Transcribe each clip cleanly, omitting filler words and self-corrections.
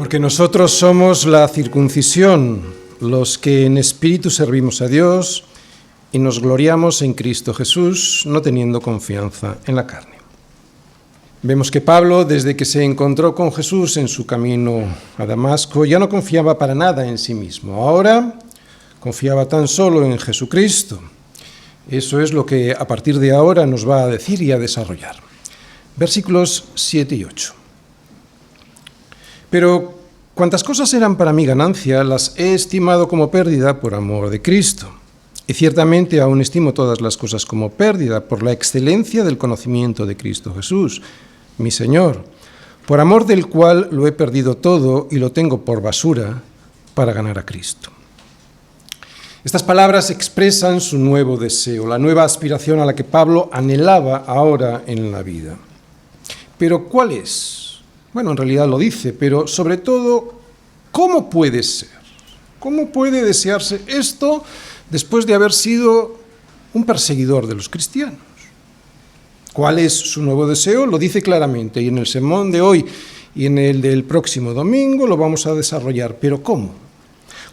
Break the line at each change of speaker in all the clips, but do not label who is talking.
Porque nosotros somos la circuncisión, los que en espíritu servimos a Dios y nos gloriamos en Cristo Jesús, no teniendo confianza en la carne. Vemos que Pablo, desde que se encontró con Jesús en su camino a Damasco, ya no confiaba para nada en sí mismo. Ahora confiaba tan solo en Jesucristo. Eso es lo que a partir de ahora nos va a decir y a desarrollar. Versículos 7 y 8. Pero cuantas cosas eran para mí ganancia, las he estimado como pérdida por amor de Cristo. Y ciertamente aún estimo todas las cosas como pérdida por la excelencia del conocimiento de Cristo Jesús, mi Señor, por amor del cual lo he perdido todo y lo tengo por basura para ganar a Cristo. Estas palabras expresan su nuevo deseo, la nueva aspiración a la que Pablo anhelaba ahora en la vida. Pero ¿cuál es? Bueno, en realidad lo dice, pero sobre todo, ¿cómo puede ser? ¿Cómo puede desearse esto después de haber sido un perseguidor de los cristianos? ¿Cuál es su nuevo deseo? Lo dice claramente, y en el sermón de hoy y en el del próximo domingo lo vamos a desarrollar. ¿Pero cómo?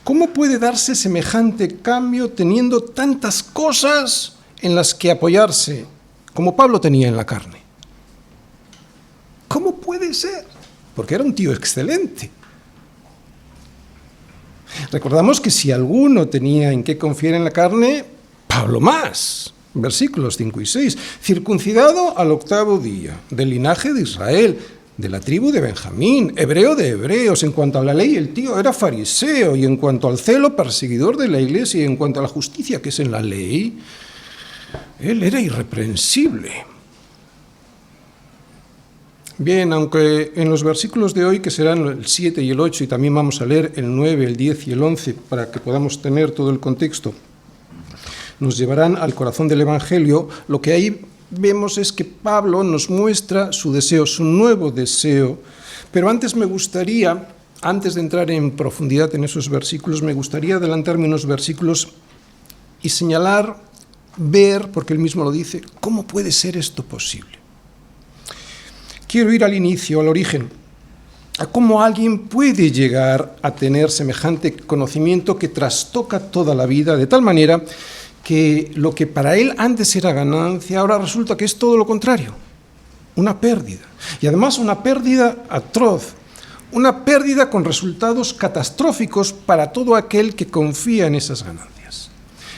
¿Cómo puede darse semejante cambio teniendo tantas cosas en las que apoyarse como Pablo tenía en la carne? ¿Cómo puede ser? Porque era un tío excelente. Recordamos que si alguno tenía en qué confiar en la carne, Pablo más. Versículos 5 y 6. Circuncidado al 8º día, del linaje de Israel, de la tribu de Benjamín, hebreo de hebreos. En cuanto a la ley, el tío era fariseo, y en cuanto al celo, perseguidor de la iglesia, y en cuanto a la justicia que es en la ley, él era irreprensible. Bien, aunque en los versículos de hoy, que serán el 7 y el 8, y también vamos a leer el 9, el 10 y el 11, para que podamos tener todo el contexto, nos llevarán al corazón del Evangelio, lo que ahí vemos es que Pablo nos muestra su deseo, su nuevo deseo. Pero antes de entrar en profundidad en esos versículos, me gustaría adelantarme unos versículos y señalar, ver, porque él mismo lo dice, ¿cómo puede ser esto posible? Quiero ir al inicio, al origen, a cómo alguien puede llegar a tener semejante conocimiento que trastoca toda la vida, de tal manera que lo que para él antes era ganancia, ahora resulta que es todo lo contrario, una pérdida. Y además una pérdida atroz, una pérdida con resultados catastróficos para todo aquel que confía en esas ganancias.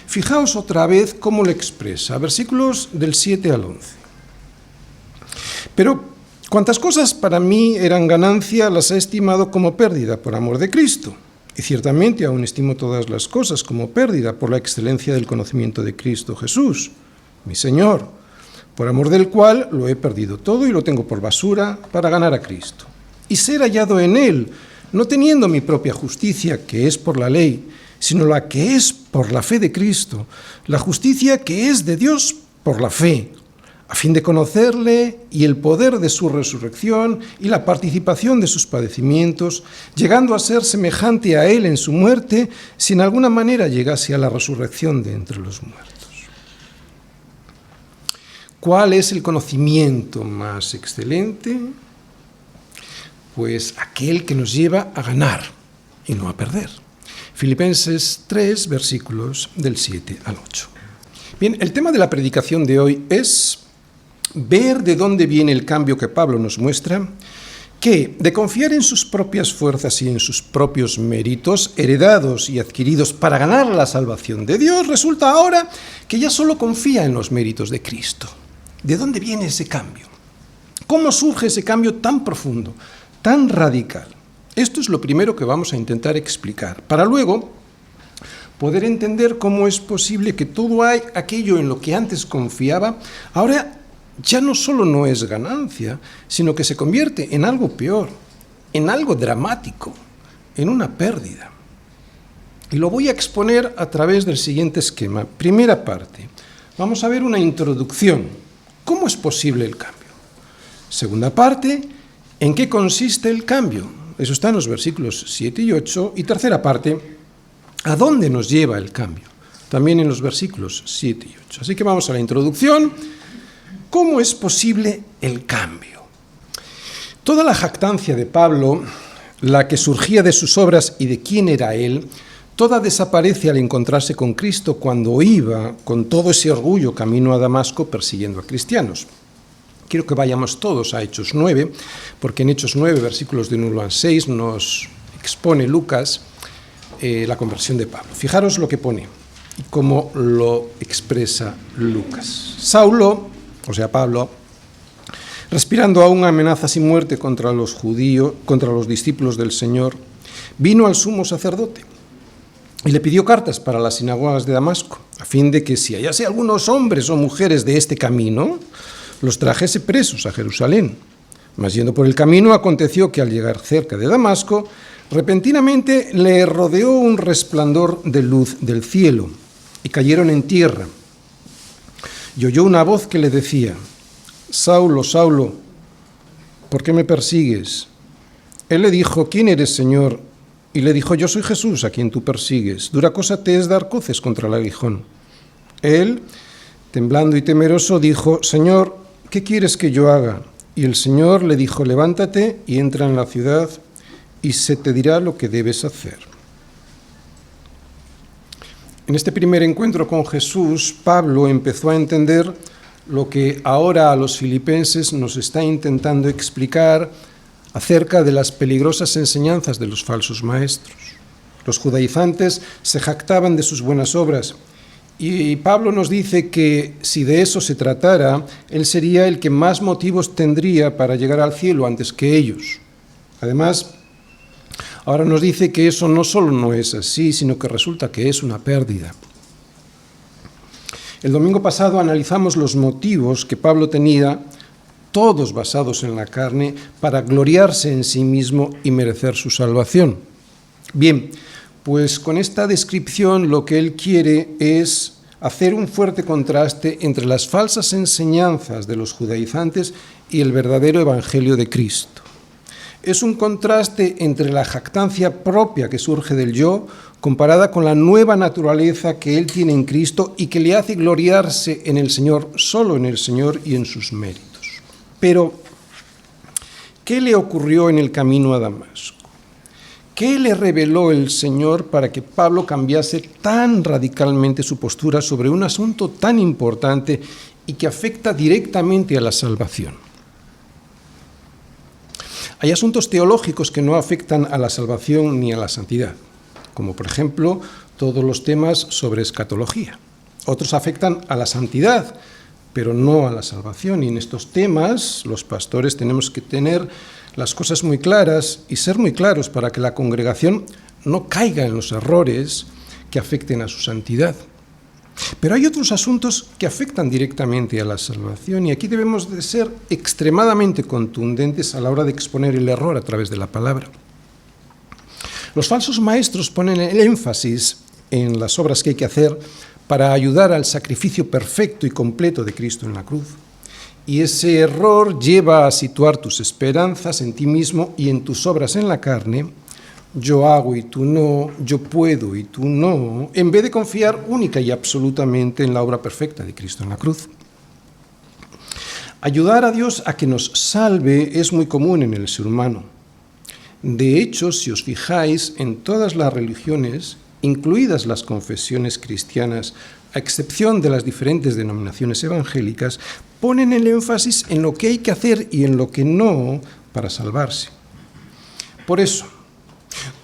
Fijaos otra vez cómo lo expresa, versículos del 7 al 11. Pero cuantas cosas para mí eran ganancia, las he estimado como pérdida por amor de Cristo. Y ciertamente aún estimo todas las cosas como pérdida por la excelencia del conocimiento de Cristo Jesús, mi Señor, por amor del cual lo he perdido todo y lo tengo por basura para ganar a Cristo. Y ser hallado en Él, no teniendo mi propia justicia, que es por la ley, sino la que es por la fe de Cristo, la justicia que es de Dios por la fe, a fin de conocerle y el poder de su resurrección y la participación de sus padecimientos, llegando a ser semejante a él en su muerte, si en alguna manera llegase a la resurrección de entre los muertos. ¿Cuál es el conocimiento más excelente? Pues aquel que nos lleva a ganar y no a perder. Filipenses 3, versículos del 7 al 8. Bien, el tema de la predicación de hoy es ver de dónde viene el cambio que Pablo nos muestra, que de confiar en sus propias fuerzas y en sus propios méritos, heredados y adquiridos para ganar la salvación de Dios, resulta ahora que ya solo confía en los méritos de Cristo. ¿De dónde viene ese cambio? ¿Cómo surge ese cambio tan profundo, tan radical? Esto es lo primero que vamos a intentar explicar, para luego poder entender cómo es posible que todo aquello en lo que antes confiaba, ahora ya no solo no es ganancia, sino que se convierte en algo peor, en algo dramático, en una pérdida. Y lo voy a exponer a través del siguiente esquema. Primera parte, vamos a ver una introducción. ¿Cómo es posible el cambio? Segunda parte, ¿en qué consiste el cambio? Eso está en los versículos 7 y 8. Y tercera parte, ¿a dónde nos lleva el cambio? También en los versículos 7 y 8. Así que vamos a la introducción. ¿Cómo es posible el cambio? Toda la jactancia de Pablo la que surgía de sus obras y de quién era él, toda desaparece al encontrarse con Cristo cuando iba con todo ese orgullo camino a Damasco persiguiendo a cristianos. Quiero que vayamos todos a Hechos 9, porque en Hechos 9, versículos de 1 al 6, nos expone Lucas la conversión de Pablo. Fijaros lo que pone y cómo lo expresa Lucas. Saulo, o sea Pablo, respirando aún amenazas y muerte contra los judíos, contra los discípulos del Señor, vino al sumo sacerdote y le pidió cartas para las sinagogas de Damasco, a fin de que si hallase algunos hombres o mujeres de este camino, los trajese presos a Jerusalén. Mas yendo por el camino, aconteció que al llegar cerca de Damasco, repentinamente le rodeó un resplandor de luz del cielo, y cayeron en tierra. Y oyó una voz que le decía: Saulo, Saulo, ¿por qué me persigues? Él le dijo: ¿Quién eres, Señor? Y le dijo: Yo soy Jesús, a quien tú persigues. Dura cosa te es dar coces contra el aguijón. Él, temblando y temeroso, dijo: Señor, ¿qué quieres que yo haga? Y el Señor le dijo: Levántate y entra en la ciudad, y se te dirá lo que debes hacer. En este primer encuentro con Jesús, Pablo empezó a entender lo que ahora a los filipenses nos está intentando explicar acerca de las peligrosas enseñanzas de los falsos maestros. Los judaizantes se jactaban de sus buenas obras, y Pablo nos dice que si de eso se tratara, él sería el que más motivos tendría para llegar al cielo antes que ellos. Además, ahora nos dice que eso no solo no es así, sino que resulta que es una pérdida. El domingo pasado analizamos los motivos que Pablo tenía, todos basados en la carne, para gloriarse en sí mismo y merecer su salvación. Bien, pues con esta descripción lo que él quiere es hacer un fuerte contraste entre las falsas enseñanzas de los judaizantes y el verdadero evangelio de Cristo. Es un contraste entre la jactancia propia que surge del yo, comparada con la nueva naturaleza que él tiene en Cristo y que le hace gloriarse en el Señor, solo en el Señor y en sus méritos. Pero, ¿qué le ocurrió en el camino a Damasco? ¿Qué le reveló el Señor para que Pablo cambiase tan radicalmente su postura sobre un asunto tan importante y que afecta directamente a la salvación? Hay asuntos teológicos que no afectan a la salvación ni a la santidad, como por ejemplo todos los temas sobre escatología. Otros afectan a la santidad, pero no a la salvación. Y en estos temas los pastores tenemos que tener las cosas muy claras y ser muy claros para que la congregación no caiga en los errores que afecten a su santidad. Pero hay otros asuntos que afectan directamente a la salvación y aquí debemos de ser extremadamente contundentes a la hora de exponer el error a través de la palabra. Los falsos maestros ponen el énfasis en las obras que hay que hacer para ayudar al sacrificio perfecto y completo de Cristo en la cruz. Y ese error lleva a situar tus esperanzas en ti mismo y en tus obras en la carne. Yo hago y tú no, yo puedo y tú no, en vez de confiar única y absolutamente en la obra perfecta de Cristo en la cruz. Ayudar a Dios a que nos salve es muy común en el ser humano. De hecho, si os fijáis, en todas las religiones, incluidas las confesiones cristianas, a excepción de las diferentes denominaciones evangélicas, ponen el énfasis en lo que hay que hacer y en lo que no para salvarse. Por eso,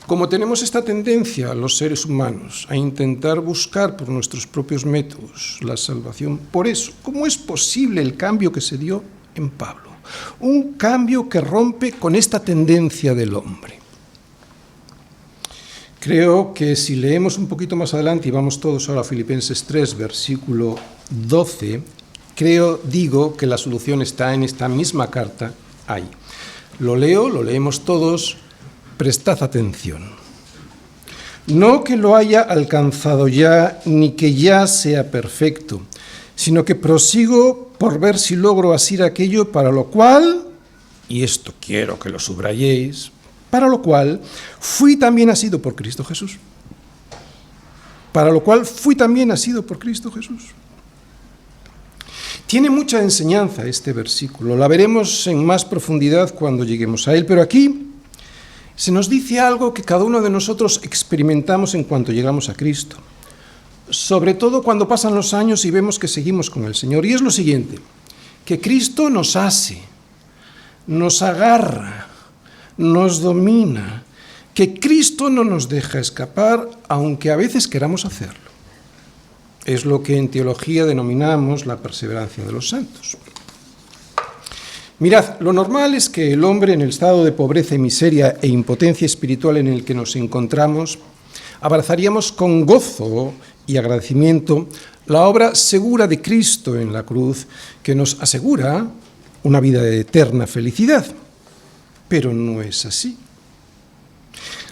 como tenemos esta tendencia, los seres humanos, a intentar buscar por nuestros propios métodos la salvación, por eso, ¿cómo es posible el cambio que se dio en Pablo? Un cambio que rompe con esta tendencia del hombre. Creo que si leemos un poquito más adelante, y vamos todos ahora a Filipenses 3, versículo 12, digo que la solución está en esta misma carta ahí. Lo leemos todos. Prestad atención. No que lo haya alcanzado ya, ni que ya sea perfecto, sino que prosigo por ver si logro asir aquello para lo cual, y esto quiero que lo subrayéis, para lo cual fui también asido por Cristo Jesús. Para lo cual fui también asido por Cristo Jesús. Tiene mucha enseñanza este versículo, la veremos en más profundidad cuando lleguemos a él, pero aquí se nos dice algo que cada uno de nosotros experimentamos en cuanto llegamos a Cristo, sobre todo cuando pasan los años y vemos que seguimos con el Señor, y es lo siguiente, que Cristo nos hace, nos agarra, nos domina, que Cristo no nos deja escapar, aunque a veces queramos hacerlo. Es lo que en teología denominamos la perseverancia de los santos. Mirad, lo normal es que el hombre en el estado de pobreza y miseria e impotencia espiritual en el que nos encontramos, abrazaríamos con gozo y agradecimiento la obra segura de Cristo en la cruz, que nos asegura una vida de eterna felicidad. Pero no es así.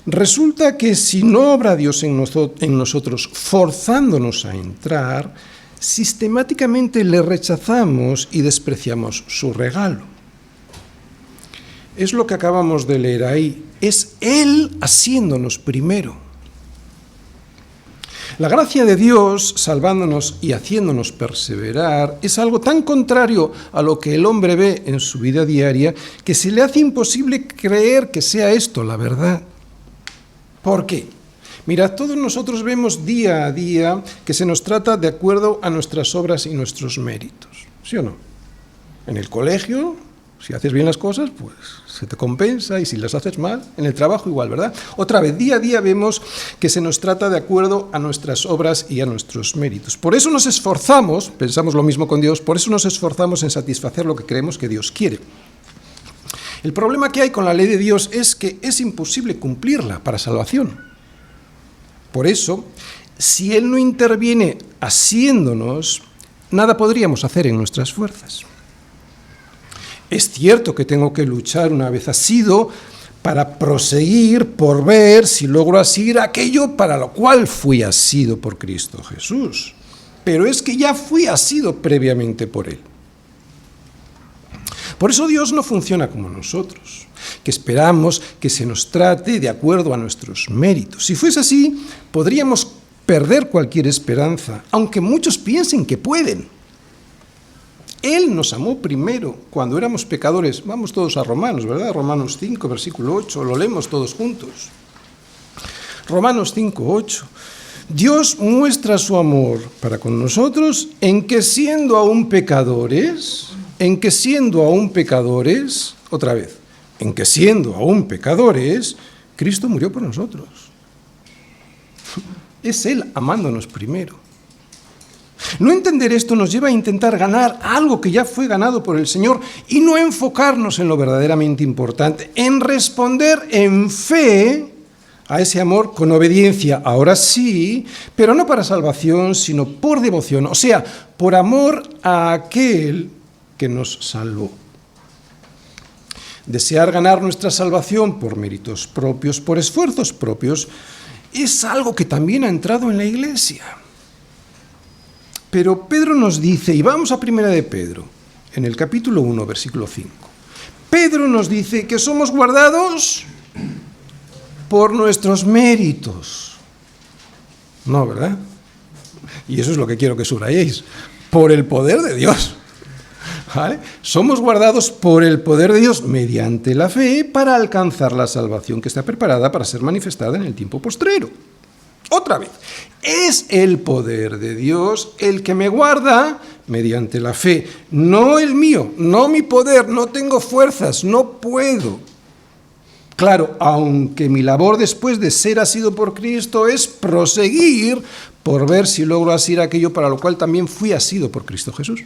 Resulta que si no obra Dios en nosotros forzándonos a entrar, sistemáticamente le rechazamos y despreciamos su regalo. Es lo que acabamos de leer ahí. Es Él haciéndonos primero. La gracia de Dios, salvándonos y haciéndonos perseverar, es algo tan contrario a lo que el hombre ve en su vida diaria que se le hace imposible creer que sea esto la verdad. ¿Por qué? Mirad, todos nosotros vemos día a día que se nos trata de acuerdo a nuestras obras y nuestros méritos, ¿sí o no? En el colegio, si haces bien las cosas, pues se te compensa, y si las haces mal, en el trabajo igual, ¿verdad? Otra vez, día a día vemos que se nos trata de acuerdo a nuestras obras y a nuestros méritos. Por eso nos esforzamos, pensamos lo mismo con Dios, por eso nos esforzamos en satisfacer lo que creemos que Dios quiere. El problema que hay con la ley de Dios es que es imposible cumplirla para salvación. Por eso, si Él no interviene haciéndonos, nada podríamos hacer en nuestras fuerzas. Es cierto que tengo que luchar una vez asido para proseguir por ver si logro asir aquello para lo cual fui asido por Cristo Jesús. Pero es que ya fui asido previamente por Él. Por eso Dios no funciona como nosotros, que esperamos que se nos trate de acuerdo a nuestros méritos. Si fuese así, podríamos perder cualquier esperanza, aunque muchos piensen que pueden. Él nos amó primero cuando éramos pecadores. Vamos todos a Romanos, ¿verdad? Romanos 5, versículo 8, lo leemos todos juntos. Romanos 5, 8. Dios muestra su amor para con nosotros en que siendo aún pecadores, otra vez, en que siendo aún pecadores, Cristo murió por nosotros. Es Él amándonos primero. No entender esto nos lleva a intentar ganar algo que ya fue ganado por el Señor y no enfocarnos en lo verdaderamente importante, en responder en fe a ese amor con obediencia, ahora sí, pero no para salvación, sino por devoción, o sea, por amor a aquel que nos salvó. Desear ganar nuestra salvación por méritos propios, por esfuerzos propios, es algo que también ha entrado en la Iglesia. Pero Pedro nos dice, y vamos a primera de Pedro, en el capítulo 1, versículo 5. Pedro nos dice que somos guardados por nuestros méritos. No, ¿verdad? Y eso es lo que quiero que subrayéis. Por el poder de Dios. ¿Vale? Somos guardados por el poder de Dios mediante la fe para alcanzar la salvación que está preparada para ser manifestada en el tiempo postrero. Otra vez, es el poder de Dios el que me guarda mediante la fe, no el mío, no mi poder, no tengo fuerzas, no puedo. Claro, aunque mi labor después de ser asido por Cristo es proseguir por ver si logro asir aquello para lo cual también fui asido por Cristo Jesús.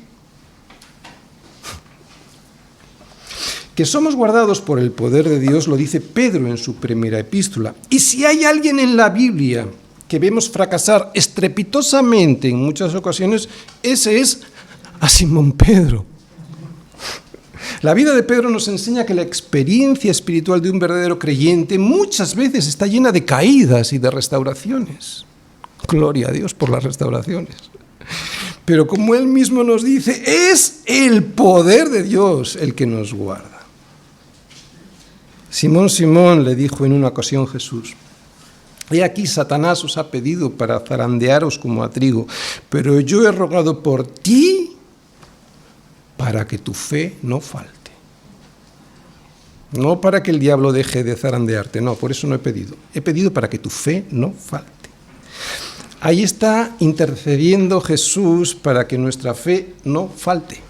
Que somos guardados por el poder de Dios lo dice Pedro en su primera epístola. Y si hay alguien en la Biblia que vemos fracasar estrepitosamente en muchas ocasiones, ese es a Simón Pedro. La vida de Pedro nos enseña que la experiencia espiritual de un verdadero creyente muchas veces está llena de caídas y de restauraciones. Gloria a Dios por las restauraciones. Pero como él mismo nos dice, es el poder de Dios el que nos guarda. Simón, Simón, le dijo en una ocasión Jesús, he aquí Satanás os ha pedido para zarandearos como a trigo, pero yo he rogado por ti para que tu fe no falte. no para que el diablo deje de zarandearte, no, por eso no he pedido. He pedido para que tu fe no falte. Ahí está intercediendo Jesús para que nuestra fe no falte.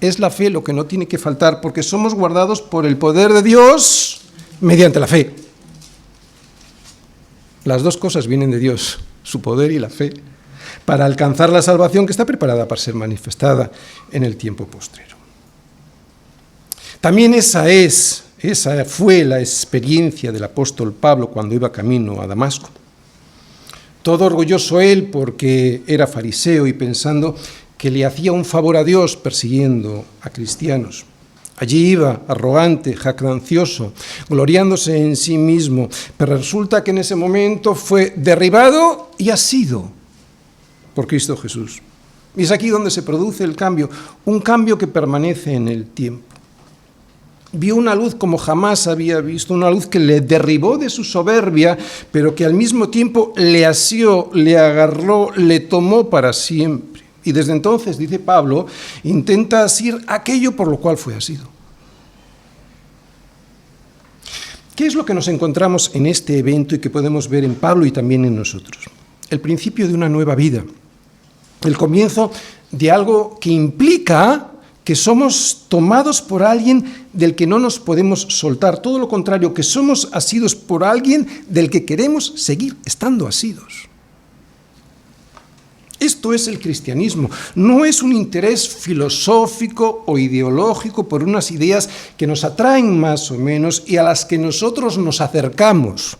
Es la fe lo que no tiene que faltar, porque somos guardados por el poder de Dios mediante la fe. Las dos cosas vienen de Dios, su poder y la fe, para alcanzar la salvación que está preparada para ser manifestada en el tiempo postrero. También esa fue la experiencia del apóstol Pablo cuando iba camino a Damasco. Todo orgulloso él porque era fariseo y pensando que le hacía un favor a Dios persiguiendo a cristianos. Allí iba, arrogante, jactancioso, gloriándose en sí mismo, pero resulta que en ese momento fue derribado y asido por Cristo Jesús. Y es aquí donde se produce el cambio, un cambio que permanece en el tiempo. Vio una luz como jamás había visto, una luz que le derribó de su soberbia, pero que al mismo tiempo le asió, le agarró, le tomó para siempre. Y desde entonces, dice Pablo, intenta asir aquello por lo cual fue asido. ¿Qué es lo que nos encontramos en este evento y que podemos ver en Pablo y también en nosotros? El principio de una nueva vida, el comienzo de algo que implica que somos tomados por alguien del que no nos podemos soltar, todo lo contrario, que somos asidos por alguien del que queremos seguir estando asidos. Esto es el cristianismo, no es un interés filosófico o ideológico por unas ideas que nos atraen más o menos y a las que nosotros nos acercamos.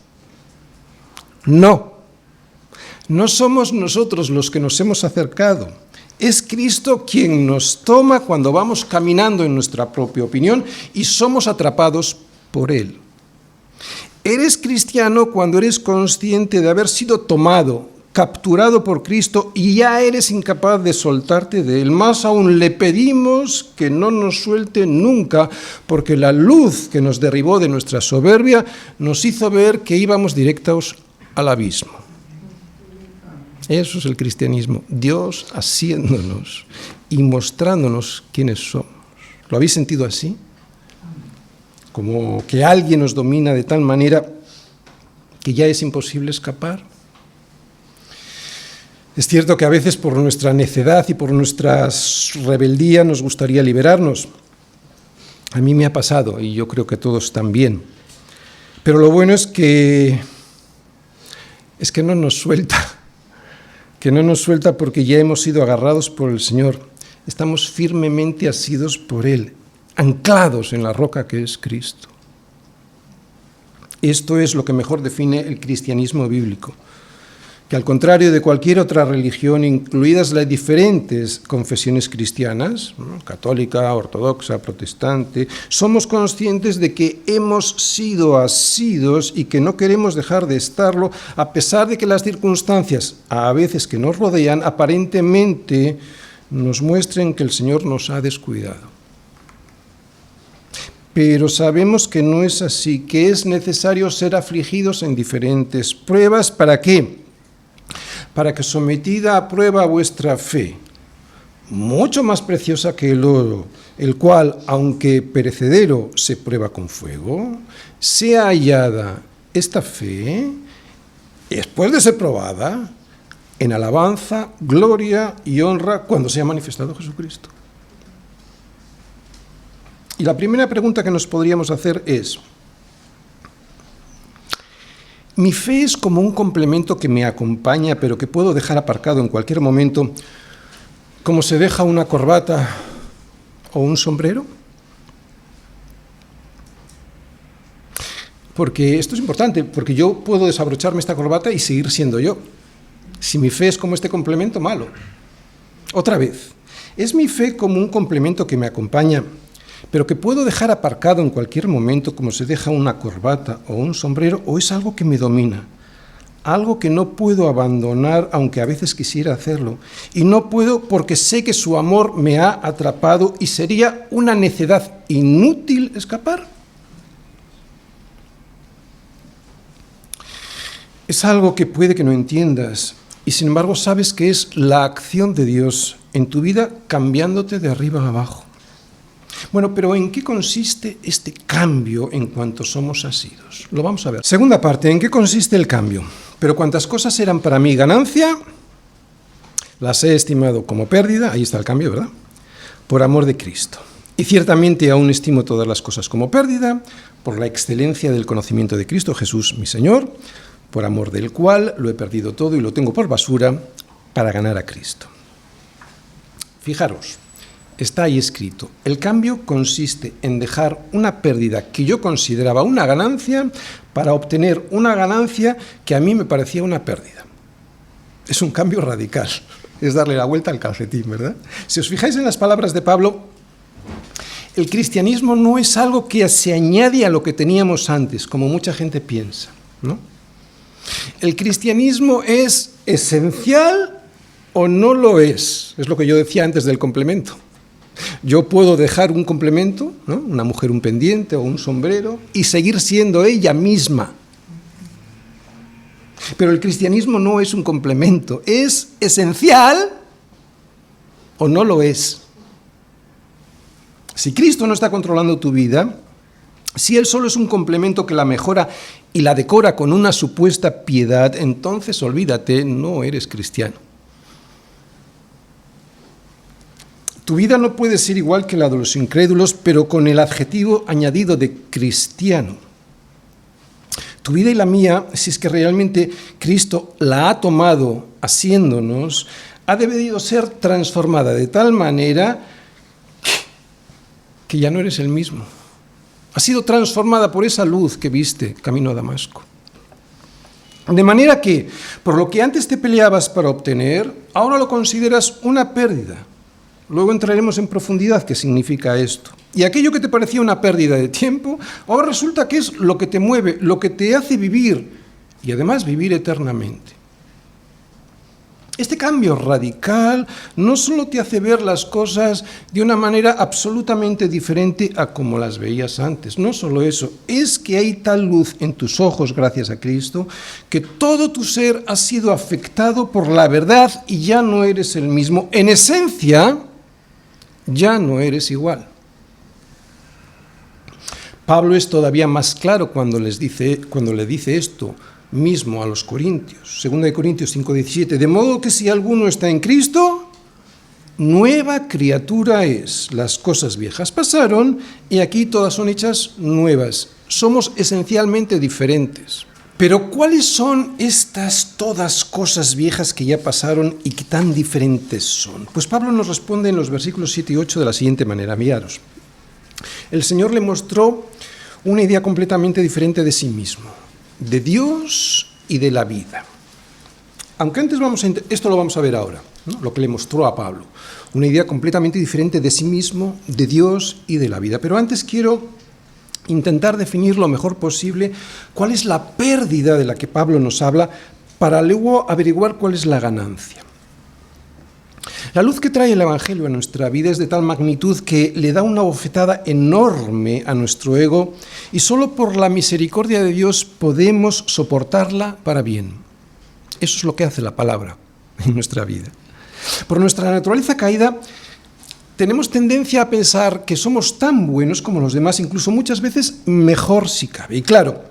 No somos nosotros los que nos hemos acercado. Es Cristo quien nos toma cuando vamos caminando en nuestra propia opinión y somos atrapados por Él. Eres cristiano cuando eres consciente de haber sido tomado, capturado por Cristo y ya eres incapaz de soltarte de Él. Más aún, le pedimos que no nos suelte nunca, porque la luz que nos derribó de nuestra soberbia nos hizo ver que íbamos directos al abismo. Eso es el cristianismo, Dios haciéndonos y mostrándonos quiénes somos. ¿Lo habéis sentido así? Como que alguien nos domina de tal manera que ya es imposible escapar. Es cierto que a veces por nuestra necedad y por nuestra rebeldía nos gustaría liberarnos. A mí me ha pasado y yo creo que a todos también. Pero lo bueno es que no nos suelta. Que no nos suelta porque ya hemos sido agarrados por el Señor. Estamos firmemente asidos por Él, anclados en la roca que es Cristo. Esto es lo que mejor define el cristianismo bíblico, que al contrario de cualquier otra religión, incluidas las diferentes confesiones cristianas, católica, ortodoxa, protestante, somos conscientes de que hemos sido asidos y que no queremos dejar de estarlo, a pesar de que las circunstancias, a veces que nos rodean, aparentemente nos muestren que el Señor nos ha descuidado. Pero sabemos que no es así, que es necesario ser afligidos en diferentes pruebas. ¿Para qué? Para que sometida a prueba vuestra fe, mucho más preciosa que el oro, el cual, aunque perecedero, se prueba con fuego, sea hallada esta fe, después de ser probada, en alabanza, gloria y honra cuando sea manifestado Jesucristo. Y la primera pregunta que nos podríamos hacer es: ¿mi fe es como un complemento que me acompaña, pero que puedo dejar aparcado en cualquier momento, como se deja una corbata o un sombrero? Porque esto es importante, porque yo puedo desabrocharme esta corbata y seguir siendo yo. Si mi fe es como este complemento, malo. Otra vez, ¿es mi fe como un complemento que me acompaña, pero que puedo dejar aparcado en cualquier momento como se deja una corbata o un sombrero, o es algo que me domina? Algo que no puedo abandonar, aunque a veces quisiera hacerlo. Y no puedo porque sé que su amor me ha atrapado y sería una necedad inútil escapar. Es algo que puede que no entiendas, y sin embargo sabes que es la acción de Dios en tu vida cambiándote de arriba a abajo. Bueno, pero ¿en qué consiste este cambio en cuanto somos asidos? Lo vamos a ver. Segunda parte, ¿en qué consiste el cambio? Pero cuantas cosas eran para mí ganancia, las he estimado como pérdida, ahí está el cambio, ¿verdad? Por amor de Cristo. Y ciertamente aún estimo todas las cosas como pérdida, por la excelencia del conocimiento de Cristo Jesús, mi Señor, por amor del cual lo he perdido todo y lo tengo por basura para ganar a Cristo. Fijaros, está ahí escrito, el cambio consiste en dejar una pérdida que yo consideraba una ganancia para obtener una ganancia que a mí me parecía una pérdida. Es un cambio radical, es darle la vuelta al calcetín, ¿verdad? Si os fijáis en las palabras de Pablo, el cristianismo no es algo que se añade a lo que teníamos antes, como mucha gente piensa, ¿no? El cristianismo es esencial o no lo es lo que yo decía antes del complemento. Yo puedo dejar un complemento, ¿no? Una mujer un pendiente o un sombrero, y seguir siendo ella misma. Pero el cristianismo no es un complemento, es esencial o no lo es. Si Cristo no está controlando tu vida, si Él solo es un complemento que la mejora y la decora con una supuesta piedad, entonces olvídate, no eres cristiano. Tu vida no puede ser igual que la de los incrédulos, pero con el adjetivo añadido de cristiano. Tu vida y la mía, si es que realmente Cristo la ha tomado haciéndonos, ha debido ser transformada de tal manera que ya no eres el mismo. Ha sido transformada por esa luz que viste camino a Damasco. De manera que, por lo que antes te peleabas para obtener, ahora lo consideras una pérdida. Luego entraremos en profundidad qué significa esto. Y aquello que te parecía una pérdida de tiempo, ahora resulta que es lo que te mueve, lo que te hace vivir, y además vivir eternamente. Este cambio radical no solo te hace ver las cosas de una manera absolutamente diferente a como las veías antes, no solo eso, es que hay tal luz en tus ojos gracias a Cristo, que todo tu ser ha sido afectado por la verdad y ya no eres el mismo. En esencia, ya no eres igual. Pablo es todavía más claro cuando le dice esto mismo a los corintios. 2 Corintios 5:17, de modo que si alguno está en Cristo, nueva criatura es. Las cosas viejas pasaron y aquí todas son hechas nuevas. Somos esencialmente diferentes. Pero ¿cuáles son estas todas cosas viejas que ya pasaron y que tan diferentes son? Pues Pablo nos responde en los versículos 7 y 8 de la siguiente manera. Miraros, el Señor le mostró una idea completamente diferente de sí mismo, de Dios y de la vida. Aunque antes esto lo vamos a ver ahora, ¿no? Lo que le mostró a Pablo, una idea completamente diferente de sí mismo, de Dios y de la vida. Pero antes quiero intentar definir lo mejor posible cuál es la pérdida de la que Pablo nos habla, para luego averiguar cuál es la ganancia. La luz que trae el Evangelio a nuestra vida es de tal magnitud que le da una bofetada enorme a nuestro ego y solo por la misericordia de Dios podemos soportarla para bien. Eso es lo que hace la palabra en nuestra vida. Por nuestra naturaleza caída, tenemos tendencia a pensar que somos tan buenos como los demás, incluso muchas veces mejor si cabe. Y claro,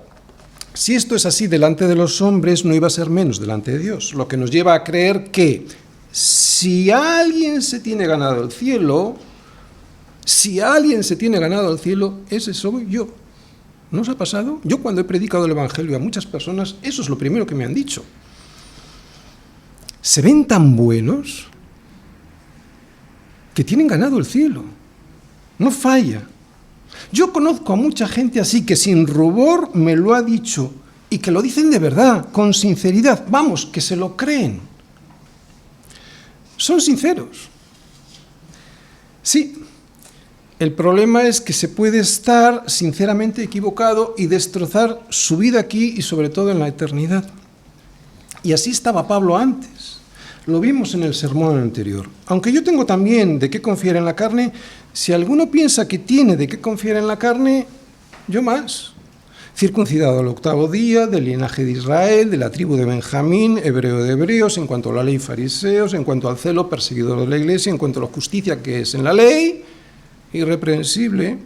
si esto es así delante de los hombres, no iba a ser menos delante de Dios, lo que nos lleva a creer que si alguien se tiene ganado el cielo, ese soy yo. ¿No os ha pasado? Yo cuando he predicado el Evangelio a muchas personas, eso es lo primero que me han dicho. Se ven tan buenos que tienen ganado el cielo. No falla. Yo conozco a mucha gente así que sin rubor me lo ha dicho y que lo dicen de verdad, con sinceridad. Vamos, que se lo creen. Son sinceros. Sí, el problema es que se puede estar sinceramente equivocado y destrozar su vida aquí y sobre todo en la eternidad. Y así estaba Pablo antes. Lo vimos en el sermón anterior. Aunque yo tengo también de qué confiar en la carne, si alguno piensa que tiene de qué confiar en la carne, yo más. Circuncidado al 8º día, del linaje de Israel, de la tribu de Benjamín, hebreo de hebreos, en cuanto a la ley fariseos, en cuanto al celo perseguidor de la iglesia, en cuanto a la justicia que es en la ley, irreprensible,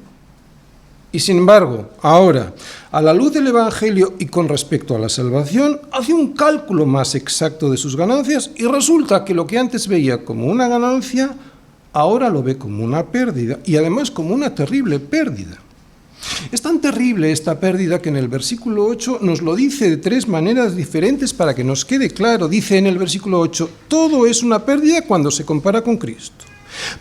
y sin embargo, ahora, a la luz del Evangelio y con respecto a la salvación, hace un cálculo más exacto de sus ganancias y resulta que lo que antes veía como una ganancia, ahora lo ve como una pérdida, y además como una terrible pérdida. Es tan terrible esta pérdida que en el versículo 8 nos lo dice de 3 maneras diferentes para que nos quede claro. Dice en el versículo 8, todo es una pérdida cuando se compara con Cristo.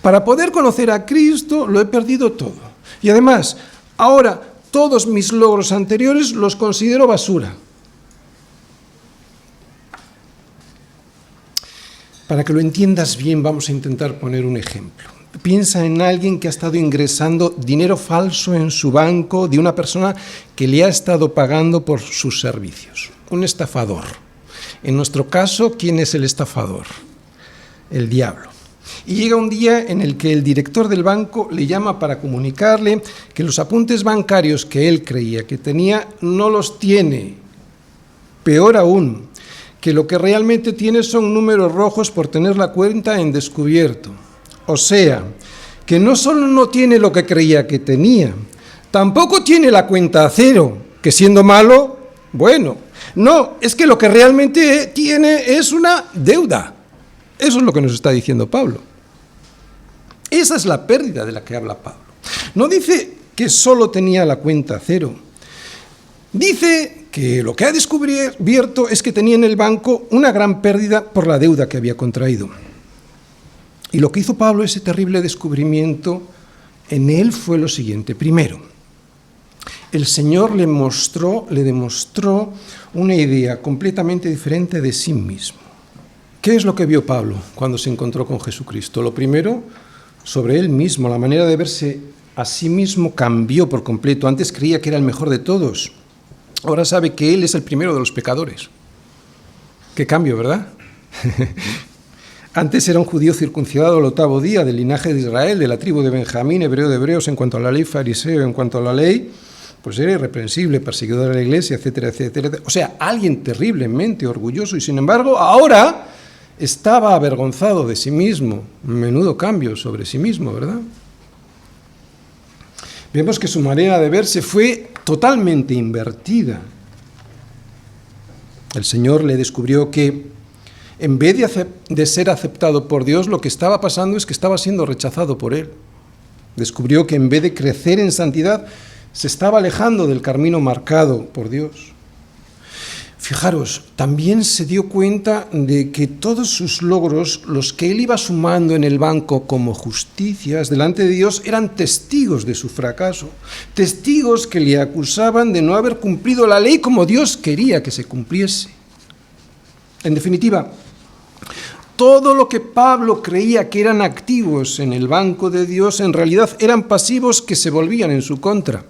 Para poder conocer a Cristo lo he perdido todo. Y además, ahora todos mis logros anteriores los considero basura. Para que lo entiendas bien, vamos a intentar poner un ejemplo. Piensa en alguien que ha estado ingresando dinero falso en su banco de una persona que le ha estado pagando por sus servicios. Un estafador. En nuestro caso, ¿quién es el estafador? El diablo. Y llega un día en el que el director del banco le llama para comunicarle que los apuntes bancarios que él creía que tenía no los tiene. Peor aún, que lo que realmente tiene son números rojos por tener la cuenta en descubierto. O sea, que no solo no tiene lo que creía que tenía, tampoco tiene la cuenta a cero, que siendo malo, bueno. No, es que lo que realmente tiene es una deuda. Eso es lo que nos está diciendo Pablo. Esa es la pérdida de la que habla Pablo. No dice que solo tenía la cuenta a cero. Dice que lo que ha descubierto es que tenía en el banco una gran pérdida por la deuda que había contraído. Y lo que hizo Pablo, ese terrible descubrimiento, en él fue lo siguiente. Primero, el Señor le demostró una idea completamente diferente de sí mismo. ¿Qué es lo que vio Pablo cuando se encontró con Jesucristo? Lo primero, sobre él mismo, la manera de verse a sí mismo cambió por completo. Antes creía que era el mejor de todos. Ahora sabe que él es el primero de los pecadores. Qué cambio, ¿verdad? Antes era un judío circuncidado al 8º día, del linaje de Israel, de la tribu de Benjamín, hebreo de hebreos, en cuanto a la ley, fariseo, en cuanto a la ley, pues era irreprensible, perseguidor de la iglesia, etcétera, etcétera. O sea, alguien terriblemente orgulloso y sin embargo ahora estaba avergonzado de sí mismo. Menudo cambio sobre sí mismo, ¿verdad? Vemos que su manera de verse fue totalmente invertida. El Señor le descubrió que en vez de ser aceptado por Dios, lo que estaba pasando es que estaba siendo rechazado por Él. Descubrió que en vez de crecer en santidad, se estaba alejando del camino marcado por Dios. Fijaros, también se dio cuenta de que todos sus logros, los que él iba sumando en el banco como justicias delante de Dios, eran testigos de su fracaso, testigos que le acusaban de no haber cumplido la ley como Dios quería que se cumpliese. En definitiva, todo lo que Pablo creía que eran activos en el banco de Dios, en realidad eran pasivos que se volvían en su contra.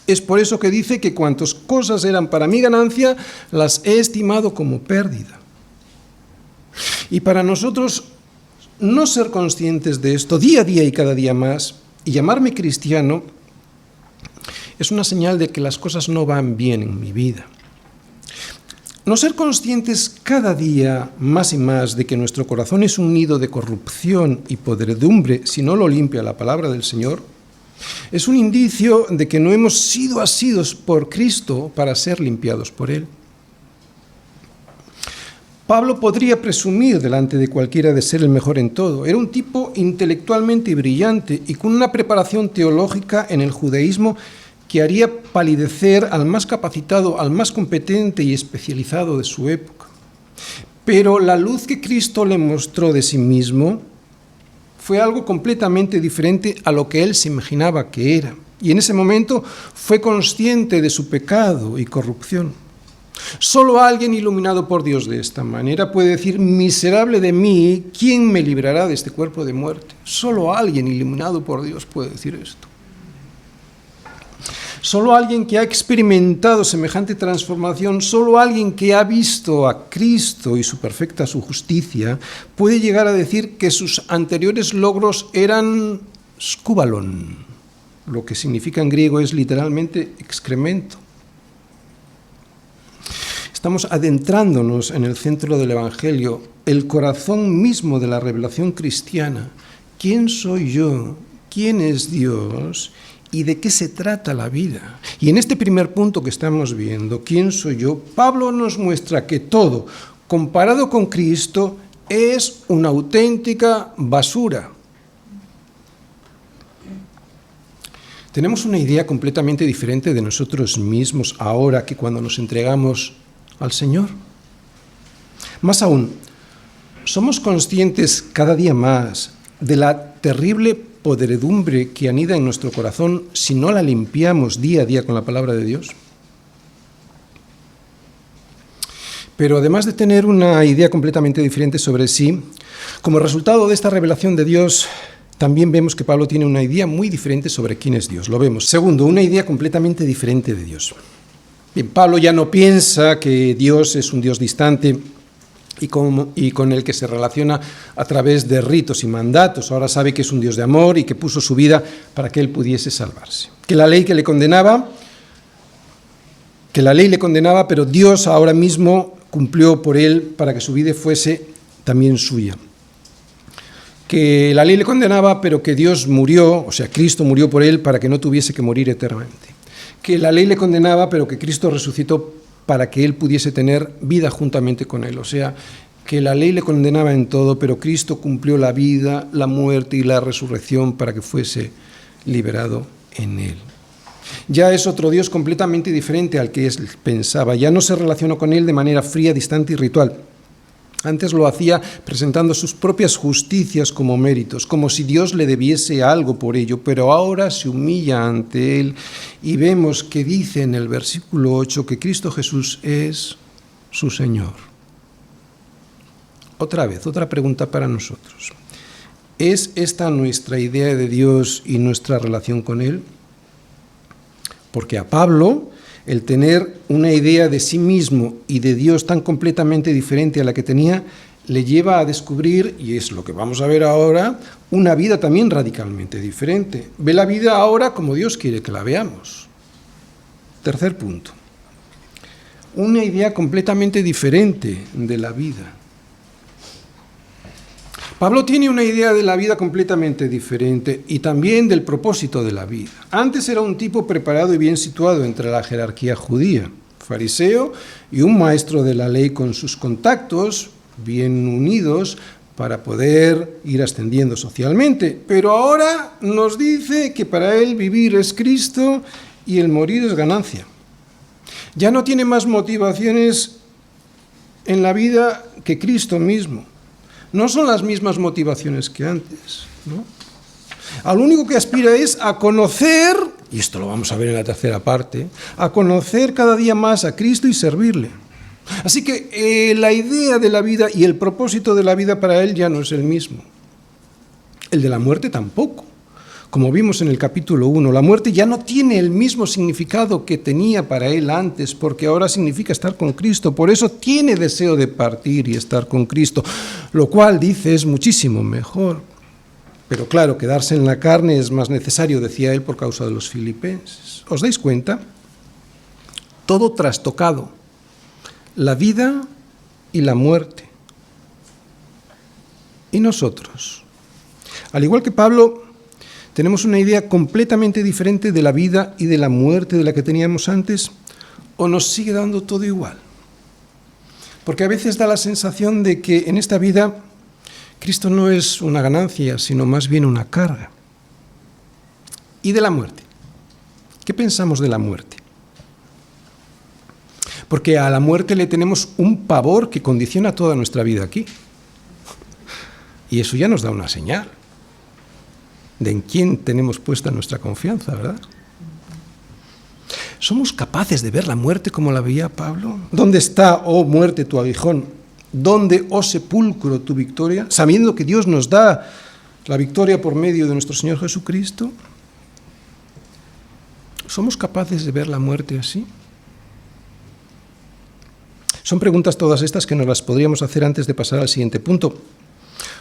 Es por eso que dice que cuantas cosas eran para mi ganancia, las he estimado como pérdida. Y para nosotros no ser conscientes de esto día a día y cada día más, y llamarme cristiano, es una señal de que las cosas no van bien en mi vida. No ser conscientes cada día más y más de que nuestro corazón es un nido de corrupción y podredumbre si no lo limpia la palabra del Señor, es un indicio de que no hemos sido asidos por Cristo para ser limpiados por Él. Pablo podría presumir delante de cualquiera de ser el mejor en todo. Era un tipo intelectualmente brillante y con una preparación teológica en el judaísmo que haría palidecer al más capacitado, al más competente y especializado de su época. Pero la luz que Cristo le mostró de sí mismo fue algo completamente diferente a lo que él se imaginaba que era. Y en ese momento fue consciente de su pecado y corrupción. Solo alguien iluminado por Dios de esta manera puede decir: miserable de mí, ¿quién me librará de este cuerpo de muerte? Solo alguien iluminado por Dios puede decir esto. Solo alguien que ha experimentado semejante transformación, solo alguien que ha visto a Cristo y su perfecta su justicia, puede llegar a decir que sus anteriores logros eran skúbalon, lo que significa en griego es literalmente excremento. Estamos adentrándonos en el centro del Evangelio, el corazón mismo de la revelación cristiana. ¿Quién soy yo quién es Dios y de qué se trata la vida. Y en este primer punto que estamos viendo, ¿quién soy yo?, Pablo nos muestra que todo, comparado con Cristo, es una auténtica basura. Tenemos una idea completamente diferente de nosotros mismos ahora que cuando nos entregamos al Señor. Más aún, somos conscientes cada día más de la terrible podredumbre que anida en nuestro corazón si no la limpiamos día a día con la palabra de Dios. Pero además de tener una idea completamente diferente sobre sí, como resultado de esta revelación de Dios, también vemos que Pablo tiene una idea muy diferente sobre quién es Dios. Lo vemos. Segundo, una idea completamente diferente de Dios. Bien, Pablo ya no piensa que Dios es un Dios distante y con el que se relaciona a través de ritos y mandatos. Ahora sabe que es un Dios de amor y que puso su vida para que él pudiese salvarse. Que la ley le condenaba, pero Dios ahora mismo cumplió por él para que su vida fuese también suya. Que la ley le condenaba, pero que Dios murió, o sea, Cristo murió por él para que no tuviese que morir eternamente. Que la ley le condenaba, pero que Cristo resucitó para que él pudiese tener vida juntamente con él. O sea, que la ley le condenaba en todo, pero Cristo cumplió la vida, la muerte y la resurrección para que fuese liberado en él. Ya es otro Dios completamente diferente al que él pensaba. Ya no se relacionó con él de manera fría, distante y ritual. Antes lo hacía presentando sus propias justicias como méritos, como si Dios le debiese algo por ello, pero ahora se humilla ante él y vemos que dice en el versículo 8 que Cristo Jesús es su Señor. Otra vez, otra pregunta para nosotros. ¿Es esta nuestra idea de Dios y nuestra relación con él? Porque a Pablo, el tener una idea de sí mismo y de Dios tan completamente diferente a la que tenía, le lleva a descubrir, y es lo que vamos a ver ahora, una vida también radicalmente diferente. Ve la vida ahora como Dios quiere que la veamos. Tercer punto. Una idea completamente diferente de la vida. Pablo tiene una idea de la vida completamente diferente y también del propósito de la vida. Antes era un tipo preparado y bien situado entre la jerarquía judía, fariseo y un maestro de la ley con sus contactos bien unidos para poder ir ascendiendo socialmente. Pero ahora nos dice que para él vivir es Cristo y el morir es ganancia. Ya no tiene más motivaciones en la vida que Cristo mismo. No son las mismas motivaciones que antes, ¿no? Al único que aspira es a conocer, y esto lo vamos a ver en la tercera parte, a conocer cada día más a Cristo y servirle. Así que la idea de la vida y el propósito de la vida para él ya no es el mismo. El de la muerte tampoco. Como vimos en el capítulo 1, la muerte ya no tiene el mismo significado que tenía para él antes, porque ahora significa estar con Cristo. Por eso tiene deseo de partir y estar con Cristo, lo cual, dice, es muchísimo mejor. Pero claro, quedarse en la carne es más necesario, decía él, por causa de los filipenses. ¿Os dais cuenta? Todo trastocado, la vida y la muerte. ¿Y nosotros? Al igual que Pablo, ¿tenemos una idea completamente diferente de la vida y de la muerte de la que teníamos antes? ¿O nos sigue dando todo igual? Porque a veces da la sensación de que en esta vida Cristo no es una ganancia, sino más bien una carga. ¿Y de la muerte? ¿Qué pensamos de la muerte? Porque a la muerte le tenemos un pavor que condiciona toda nuestra vida aquí. Y eso ya nos da una señal de en quién tenemos puesta nuestra confianza, ¿verdad? ¿Somos capaces de ver la muerte como la veía Pablo? ¿Dónde está, oh muerte, tu aguijón? ¿Dónde, oh sepulcro, tu victoria? Sabiendo que Dios nos da la victoria por medio de nuestro Señor Jesucristo. ¿Somos capaces de ver la muerte así? Son preguntas todas estas que nos las podríamos hacer antes de pasar al siguiente punto.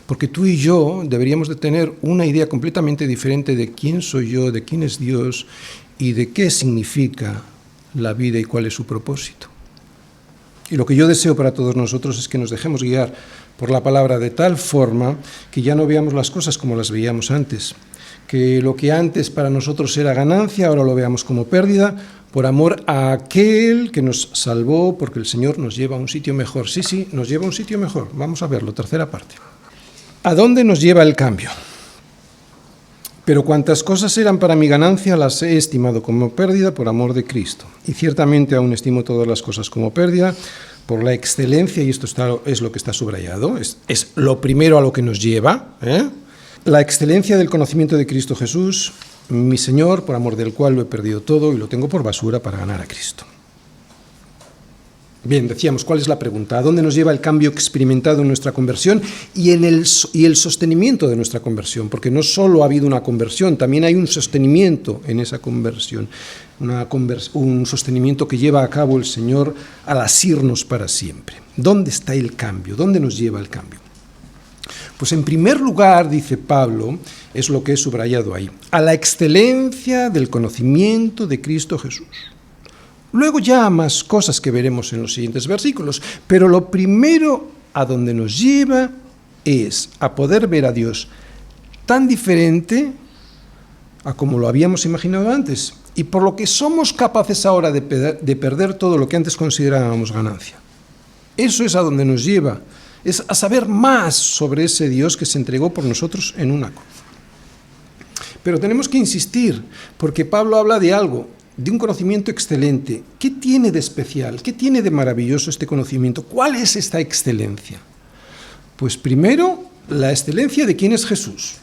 Porque tú y yo deberíamos de tener una idea completamente diferente de quién soy yo, de quién es Dios y de qué significa la vida y cuál es su propósito. Y lo que yo deseo para todos nosotros es que nos dejemos guiar por la palabra de tal forma que ya no veamos las cosas como las veíamos antes, que lo que antes para nosotros era ganancia, ahora lo veamos como pérdida, por amor a aquel que nos salvó, porque el Señor nos lleva a un sitio mejor. Sí, nos lleva a un sitio mejor. Vamos a verlo, tercera parte. ¿A dónde nos lleva el cambio? Pero cuantas cosas eran para mi ganancia, las he estimado como pérdida por amor de Cristo. Y ciertamente aún estimo todas las cosas como pérdida por la excelencia, y esto es lo que está subrayado, es lo primero a lo que nos lleva, la excelencia del conocimiento de Cristo Jesús, mi Señor, por amor del cual lo he perdido todo y lo tengo por basura para ganar a Cristo. Bien, decíamos, ¿cuál es la pregunta? ¿A dónde nos lleva el cambio experimentado en nuestra conversión y el sostenimiento de nuestra conversión? Porque no solo ha habido una conversión, también hay un sostenimiento en esa conversión, un sostenimiento que lleva a cabo el Señor al asirnos para siempre. ¿Dónde está el cambio? ¿Dónde nos lleva el cambio? Pues en primer lugar, dice Pablo, es lo que he subrayado ahí, a la excelencia del conocimiento de Cristo Jesús. Luego ya más cosas que veremos en los siguientes versículos, pero lo primero a donde nos lleva es a poder ver a Dios tan diferente a como lo habíamos imaginado antes, y por lo que somos capaces ahora de perder todo lo que antes considerábamos ganancia. Eso es a donde nos lleva, es a saber más sobre ese Dios que se entregó por nosotros en una cruz. Pero tenemos que insistir, porque Pablo habla de algo, de un conocimiento excelente. ¿Qué tiene de especial? ¿Qué tiene de maravilloso este conocimiento? ¿Cuál es esta excelencia? Pues primero, la excelencia de quién es Jesús,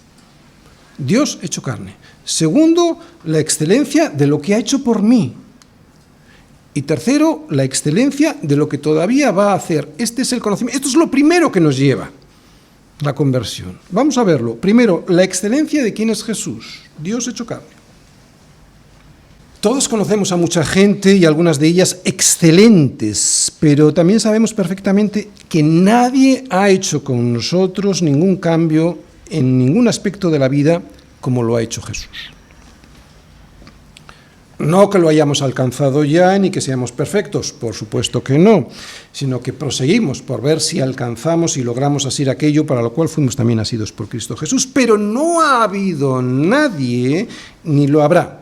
Dios hecho carne. Segundo, la excelencia de lo que ha hecho por mí. Y tercero, la excelencia de lo que todavía va a hacer. Este es el conocimiento. Esto es lo primero que nos lleva la conversión. Vamos a verlo. Primero, la excelencia de quién es Jesús, Dios hecho carne. Todos conocemos a mucha gente y algunas de ellas excelentes, pero también sabemos perfectamente que nadie ha hecho con nosotros ningún cambio en ningún aspecto de la vida como lo ha hecho Jesús. No que lo hayamos alcanzado ya ni que seamos perfectos, por supuesto que no, sino que proseguimos por ver si alcanzamos y logramos asir aquello para lo cual fuimos también asidos por Cristo Jesús, pero no ha habido nadie, ni lo habrá,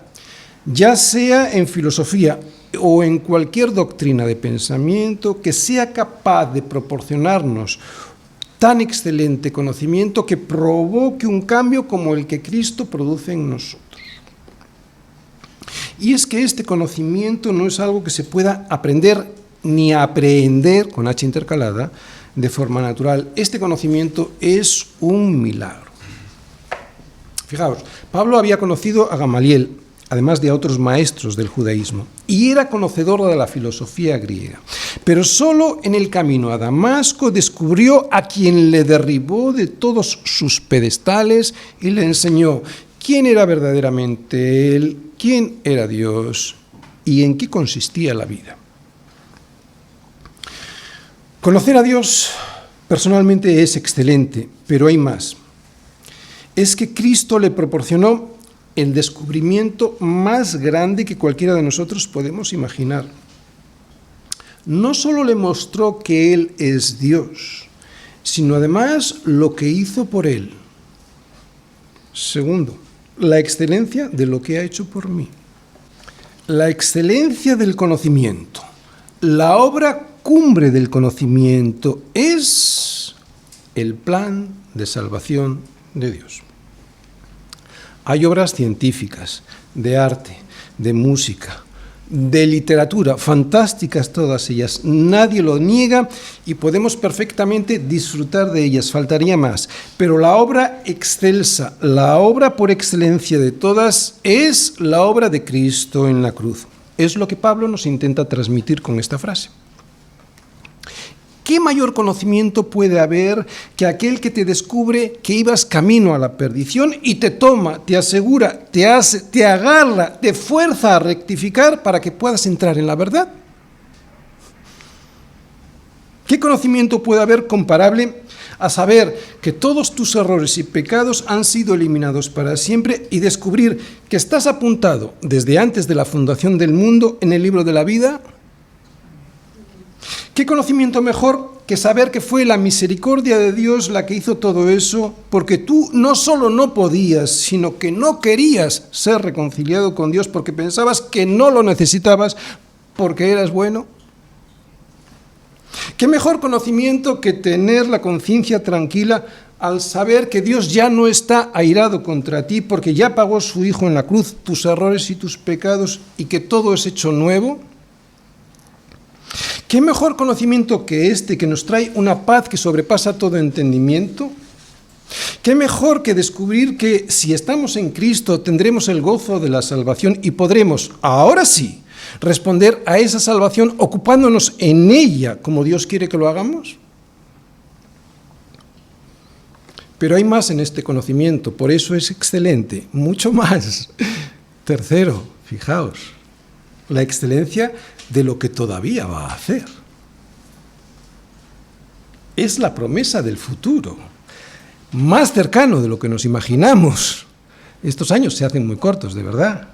ya sea en filosofía o en cualquier doctrina de pensamiento, que sea capaz de proporcionarnos tan excelente conocimiento que provoque un cambio como el que Cristo produce en nosotros. Y es que este conocimiento no es algo que se pueda aprender ni aprehender, con H intercalada, de forma natural. Este conocimiento es un milagro. Fijaos, Pablo había conocido a Gamaliel, además de a otros maestros del judaísmo, y era conocedor de la filosofía griega. Pero solo en el camino a Damasco descubrió a quien le derribó de todos sus pedestales y le enseñó quién era verdaderamente él, quién era Dios y en qué consistía la vida. Conocer a Dios personalmente es excelente, pero hay más. Es que Cristo le proporcionó el descubrimiento más grande que cualquiera de nosotros podemos imaginar. No solo le mostró que Él es Dios, sino además lo que hizo por Él. Segundo, la excelencia de lo que ha hecho por mí. La excelencia del conocimiento, la obra cumbre del conocimiento es el plan de salvación de Dios. Hay obras científicas, de arte, de música, de literatura, fantásticas todas ellas, nadie lo niega y podemos perfectamente disfrutar de ellas, faltaría más. Pero la obra excelsa, la obra por excelencia de todas es la obra de Cristo en la cruz. Es lo que Pablo nos intenta transmitir con esta frase. ¿Qué mayor conocimiento puede haber que aquel que te descubre que ibas camino a la perdición y te toma, te asegura, te agarra, te fuerza a rectificar para que puedas entrar en la verdad? ¿Qué conocimiento puede haber comparable a saber que todos tus errores y pecados han sido eliminados para siempre y descubrir que estás apuntado desde antes de la fundación del mundo en el libro de la vida? ¿Qué conocimiento mejor que saber que fue la misericordia de Dios la que hizo todo eso? Porque tú no solo no podías, sino que no querías ser reconciliado con Dios porque pensabas que no lo necesitabas porque eras bueno. ¿Qué mejor conocimiento que tener la conciencia tranquila al saber que Dios ya no está airado contra ti porque ya pagó su Hijo en la cruz tus errores y tus pecados y que todo es hecho nuevo? ¿Qué mejor conocimiento que este que nos trae una paz que sobrepasa todo entendimiento? ¿Qué mejor que descubrir que si estamos en Cristo tendremos el gozo de la salvación y podremos, ahora sí, responder a esa salvación ocupándonos en ella como Dios quiere que lo hagamos? Pero hay más en este conocimiento, por eso es excelente, mucho más. Tercero, fijaos, la excelencia de lo que todavía va a hacer. Es la promesa del futuro, más cercano de lo que nos imaginamos. Estos años se hacen muy cortos, de verdad.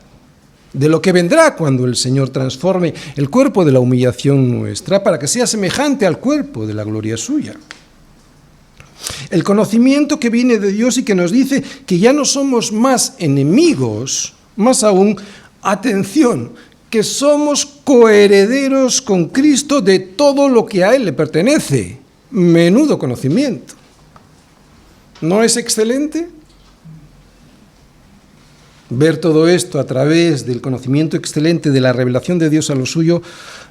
De lo que vendrá cuando el Señor transforme el cuerpo de la humillación nuestra para que sea semejante al cuerpo de la gloria suya. El conocimiento que viene de Dios y que nos dice que ya no somos más enemigos, más aún, atención, que somos coherederos con Cristo de todo lo que a Él le pertenece. Menudo conocimiento. ¿No es excelente? Ver todo esto a través del conocimiento excelente de la revelación de Dios a lo suyo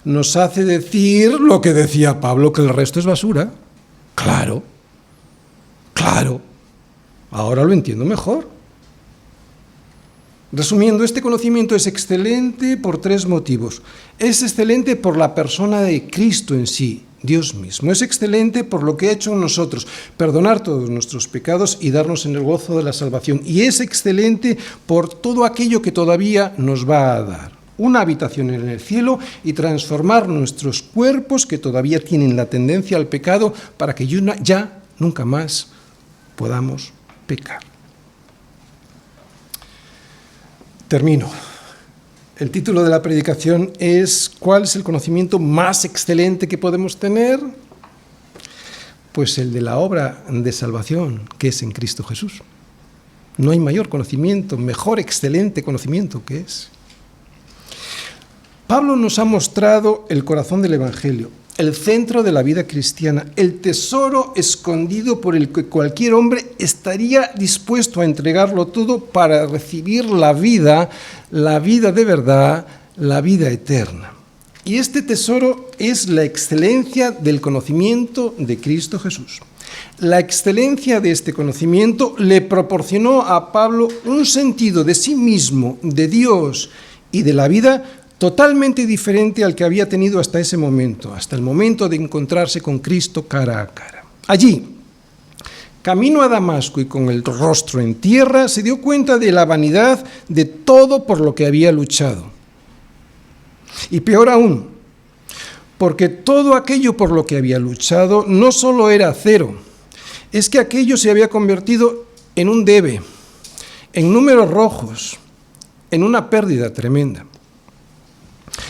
nos hace decir lo que decía Pablo, que el resto es basura. Claro, ahora lo entiendo mejor. Resumiendo, este conocimiento es excelente por tres motivos. Es excelente por la persona de Cristo en sí, Dios mismo. Es excelente por lo que ha hecho en nosotros, perdonar todos nuestros pecados y darnos en el gozo de la salvación. Y es excelente por todo aquello que todavía nos va a dar. Una habitación en el cielo y transformar nuestros cuerpos que todavía tienen la tendencia al pecado para que ya nunca más podamos pecar. Termino. El título de la predicación es ¿cuál es el conocimiento más excelente que podemos tener? Pues el de la obra de salvación que es en Cristo Jesús. No hay mayor conocimiento, mejor excelente conocimiento que es. Pablo nos ha mostrado el corazón del Evangelio, el centro de la vida cristiana, el tesoro escondido por el que cualquier hombre estaría dispuesto a entregarlo todo para recibir la vida de verdad, la vida eterna. Y este tesoro es la excelencia del conocimiento de Cristo Jesús. La excelencia de este conocimiento le proporcionó a Pablo un sentido de sí mismo, de Dios y de la vida totalmente diferente al que había tenido hasta ese momento, hasta el momento de encontrarse con Cristo cara a cara. Allí, camino a Damasco y con el rostro en tierra, se dio cuenta de la vanidad de todo por lo que había luchado. Y peor aún, porque todo aquello por lo que había luchado no solo era cero, es que aquello se había convertido en un debe, en números rojos, en una pérdida tremenda.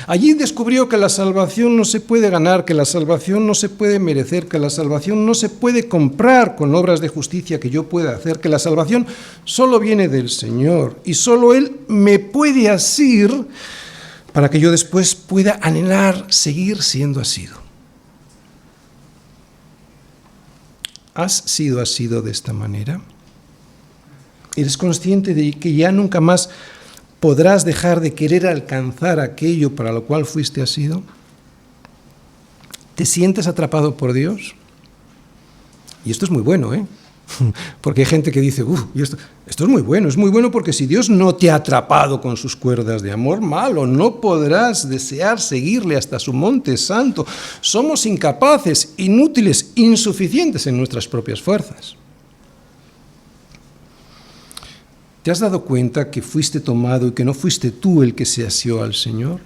Allí descubrió que la salvación no se puede ganar, que la salvación no se puede merecer, que la salvación no se puede comprar con obras de justicia que yo pueda hacer, que la salvación solo viene del Señor y solo Él me puede asir para que yo después pueda anhelar seguir siendo asido. ¿Has sido asido de esta manera? ¿Eres consciente de que ya nunca más podrás dejar de querer alcanzar aquello para lo cual fuiste asido? ¿Te sientes atrapado por Dios? Y esto es muy bueno, porque hay gente que dice, esto es muy bueno porque si Dios no te ha atrapado con sus cuerdas de amor, malo, no podrás desear seguirle hasta su monte santo. Somos incapaces, inútiles, insuficientes en nuestras propias fuerzas. ¿Te has dado cuenta que fuiste tomado y que no fuiste tú el que se asió al Señor?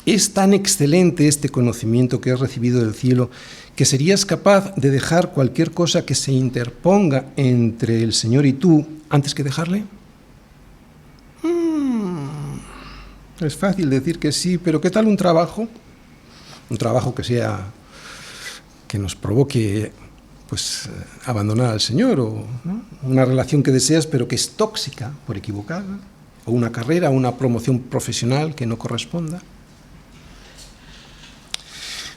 Es tan excelente este conocimiento que has recibido del cielo que serías capaz de dejar cualquier cosa que se interponga entre el Señor y tú antes que dejarle. Es fácil decir que sí, pero ¿qué tal un trabajo? un trabajo que nos provoque pues abandonar al Señor, o ¿no? Una relación que deseas pero que es tóxica por equivocada, o una carrera, una promoción profesional que no corresponda.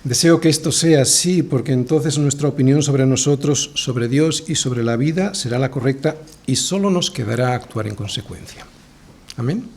Deseo que esto sea así, porque entonces nuestra opinión sobre nosotros, sobre Dios y sobre la vida será la correcta y solo nos quedará actuar en consecuencia. Amén.